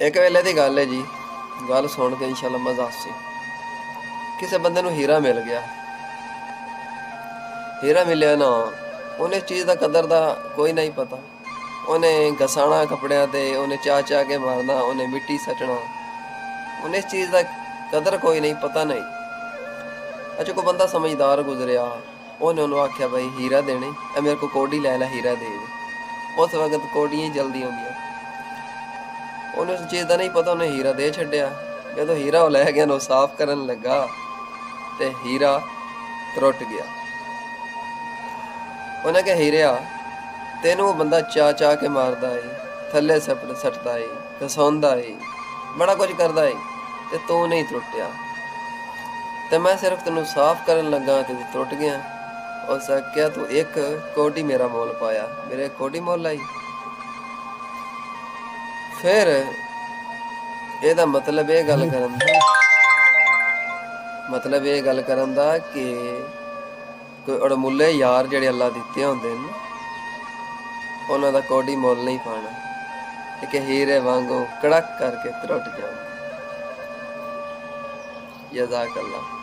ਇੱਕ ਵੇਲੇ ਦੀ ਗੱਲ ਹੈ ਜੀ। ਗੱਲ ਸੁਣ ਕੇ ਇੰਸ਼ਾਅੱਲਾ ਮਜ਼ਾ ਆਸੀ। ਕਿਸੇ ਬੰਦੇ ਨੂੰ ਹੀਰਾ ਮਿਲ ਗਿਆ। ਹੀਰਾ ਮਿਲਿਆ ਨਾ, ਉਹਨੇ ਚੀਜ਼ ਦਾ ਕਦਰ ਦਾ ਕੋਈ ਨਹੀਂ ਪਤਾ। ਉਹਨੇ ਘਸਾਣਾ ਕੱਪੜਿਆਂ ਤੇ, ਉਹਨੇ ਚਾਹ ਚਾਹ ਕੇ ਮਾਰਨਾ, ਉਹਨੇ ਮਿੱਟੀ ਸੱਟਣਾ। ਉਹਨੇ ਇਸ ਚੀਜ਼ ਦਾ ਕਦਰ ਕੋਈ ਨਹੀਂ, ਪਤਾ ਨਹੀਂ। ਅੱਛਾ, ਕੋਈ ਬੰਦਾ ਸਮਝਦਾਰ ਗੁਜ਼ਰਿਆ, ਉਹਨੇ ਉਹਨੂੰ ਆਖਿਆ ਭਾਈ ਹੀਰਾ ਦੇਣੇ, ਇਹ ਮੇਰੇ ਕੋਲ ਕੋਡੀ ਲੈ ਲੈ, ਹੀਰਾ ਦੇ ਦੇ। ਉਸ ਵਕਤ ਕੋਡੀਆਂ ਹੀ ਜਲਦੀ ਹੁੰਦੀਆਂ। ਉਹਨੂੰ ਇਸ ਚੀਜ਼ ਦਾ ਨਹੀਂ ਪਤਾ, ਉਹਨੇ ਹੀਰਾ ਦੇ ਛੱਡਿਆ। ਜਦੋਂ ਹੀਰਾ ਉਹ ਲੈ ਗਿਆ, ਉਹਨੂੰ ਸਾਫ਼ ਕਰਨ ਲੱਗਾ ਤੇ ਹੀਰਾ ਟੁੱਟ ਗਿਆ। ਉਹਨੇ ਕਿਹਾ ਹੀਰਿਆ, ਤੈਨੂੰ ਉਹ ਬੰਦਾ ਚਾਹ ਚਾਹ ਕੇ ਮਾਰਦਾ ਏ, ਥੱਲੇ ਸੱਟਦਾ ਏ, ਘਸਾਉਂਦਾ ਏ, ਬੜਾ ਕੁਝ ਕਰਦਾ ਏ, ਤੇ ਤੂੰ ਨਹੀਂ ਟੁੱਟਿਆ। ਤੇ ਮੈਂ ਸਿਰਫ ਤੈਨੂੰ ਸਾਫ਼ ਕਰਨ ਲੱਗਾ ਤੇ ਟੁੱਟ ਗਿਆ। ਉਸ ਆਖਿਆ ਤੂੰ ਇੱਕ ਕੋਡੀ ਮੇਰਾ ਮੁੱਲ ਪਾਇਆ, ਮੇਰੇ ਕੋਡੀ ਮੁੱਲ ਆਈ। ਫਿਰ ਇਹਦਾ ਮਤਲਬ ਇਹ ਗੱਲ ਕਰਨ ਦਾ ਕਿ ਕੋਈ ਅੜਮੁੱਲੇ ਯਾਰ ਜਿਹੜੇ ਅੱਲਾ ਦਿੱਤੇ ਹੁੰਦੇ ਨੇ, ਉਹਨਾਂ ਦਾ ਕੋਡੀ ਮੁੱਲ ਨਹੀਂ ਪਾਣਾ। ਇੱਕ ਹੀਰੇ ਵਾਂਗੂ ਕੜਕ ਕਰਕੇ ਟੁੱਟ ਜਾਣਾ। ਜਜ਼ਾਕ ਅੱਲਾ।